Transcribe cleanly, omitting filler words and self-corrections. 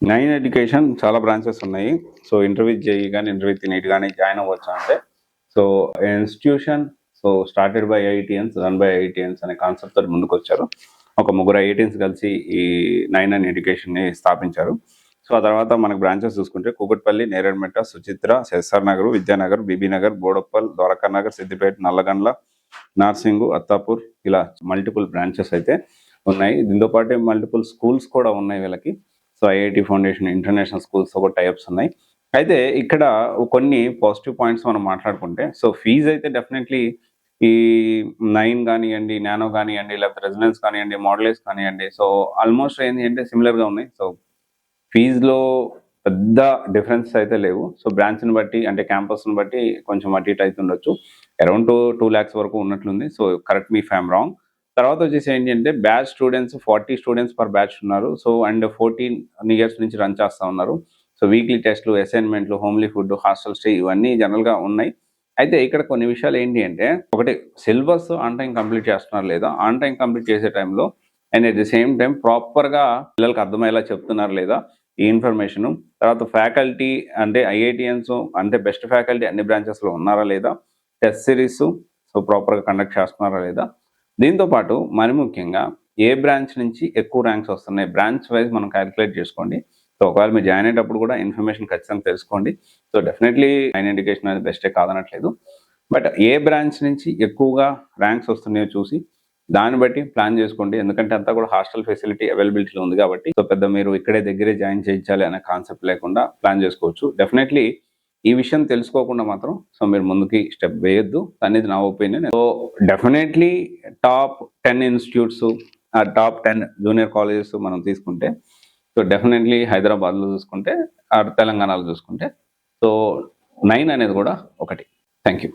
Nine education చాలా branches ఉన్నాయి. So interview JEE కానీ ఇంటర్వ్యూ నీట్ కానీ జాయిన్ అవ్వచ్చు అంటే so institution so started by IITians run by IITians అనే కాన్సెప్ట్ తోటి ముందుకు వచ్చారు. ఒక ముగ్గురు ఐఐటియన్స్ కలిసి ఈ నైన్ అండ్ ఎడ్యుకేషన్ని స్థాపించారు. సో ఆ తర్వాత మనకు బ్రాంచెస్ చూసుకుంటే కూకట్పల్లి, నేరేడ్మెట్ట, సుచిత్ర, ఎస్ఆర్ నగర్, విద్యానగర్, బీబీ నగర్, బోడప్పల్, ద్వారకా నగర్, సిద్దిపేట, నల్లగండ్ల, నార్సింగు, అత్తాపూర్ ఇలా మల్టిపుల్ బ్రాంచెస్ అయితే ఉన్నాయి. దీంతో పాటు మల్టిపుల్ స్కూల్స్ కూడా ఉన్నాయి వీళ్ళకి. So IIT foundation international schools ఒక టైప్స్ ఉన్నాయి. అయితే ఇక్కడ కొన్ని పాజిటివ్ పాయింట్స్ మనం మాట్లాడుకుంటే సో ఫీజు అయితే డెఫినెట్లీ ఈ నైన్ కానివ్వండి, నానో కానివ్వండి, లేకపోతే రెసిడెన్స్ కానివ్వండి, మోడలేస్ కానివ్వండి, సో ఆల్మోస్ట్ ఏంటి అంటే సిమిలర్గా ఉన్నాయి. సో ఫీజులో పెద్ద డిఫరెన్స్ అయితే లేవు. సో బ్రాంచ్ని బట్టి అంటే క్యాంపస్ని బట్టి కొంచెం అటు ఇటు అయితే ఉండొచ్చు. అరౌండ్ 2 lakhs వరకు ఉన్నట్లుంది. So correct me if I'm wrong. తర్వాత వచ్చేసి ఏంటి అంటే batch students 40 students per batch ఉన్నారు. సో అండ్ 14 years నుంచి రన్ చేస్తూ ఉన్నారు. సో వీక్లీ టెస్ట్లు, అసైన్మెంట్లు, హోమ్లీ ఫుడ్, హాస్టల్ స్టే ఇవన్నీ జనరల్గా ఉన్నాయి. అయితే ఇక్కడ కొన్ని విషయాలు ఏంటి అంటే ఒకటి సిలబస్ ఆన్ టైం కంప్లీట్ చేస్తున్నారు లేదా, ఆన్ టైం కంప్లీట్ చేసే టైంలో and at the same time ప్రాపర్గా పిల్లలకు అర్థమయ్యేలా చెప్తున్నారు లేదా ఈ ఇన్ఫర్మేషను. తర్వాత ఫ్యాకల్టీ అంటే ఐఐటియన్స్ అంటే బెస్ట్ ఫ్యాకల్టీ అన్ని బ్రాంచెస్లో ఉన్నారా లేదా, టెస్ట్ సిరీస్ సో ప్రాపర్గా కండక్ట్ చేస్తున్నారా లేదా, దీంతో పాటు మరి ముఖ్యంగా ఏ బ్రాంచ్ నుంచి ఎక్కువ ర్యాంక్స్ వస్తున్నాయి బ్రాంచ్ వైజ్ మనం క్యాలిక్యులేట్ చేసుకోండి. సో ఒకవేళ మీరు జాయిన్ అయ్యేటప్పుడు కూడా ఇన్ఫర్మేషన్ ఖచ్చితంగా తెలుసుకోండి. సో డెఫినెట్లీ నైన్ ఎడ్యుకేషన్ అనేది బెస్టే కాదనట్లేదు, బట్ ఏ బ్రాంచ్ నుంచి ఎక్కువగా ర్యాంక్స్ వస్తున్నాయో చూసి దాన్ని బట్టి ప్లాన్ చేసుకోండి. ఎందుకంటే అంతా కూడా హాస్టల్ ఫెసిలిటీ అవైలబిలిటీలో ఉంది కాబట్టి సో పెద్ద మీరు ఇక్కడే దగ్గరే జాయిన్ చేయించాలి అనే కాన్సెప్ట్ లేకుండా ప్లాన్ చేసుకోవచ్చు. డెఫినెట్లీ ఈ విషయం తెలుసుకోకుండా మాత్రం సో మీరు ముందుకి స్టెప్ వేయొద్దు అనేది నా opinion. So definitely top 10 institutes, top 10 junior colleges మనం తీసుకుంటే సో డెఫినెట్లీ హైదరాబాద్లో చూసుకుంటే తెలంగాణలో చూసుకుంటే సో 9 అనేది కూడా ఒకటి. Thank you.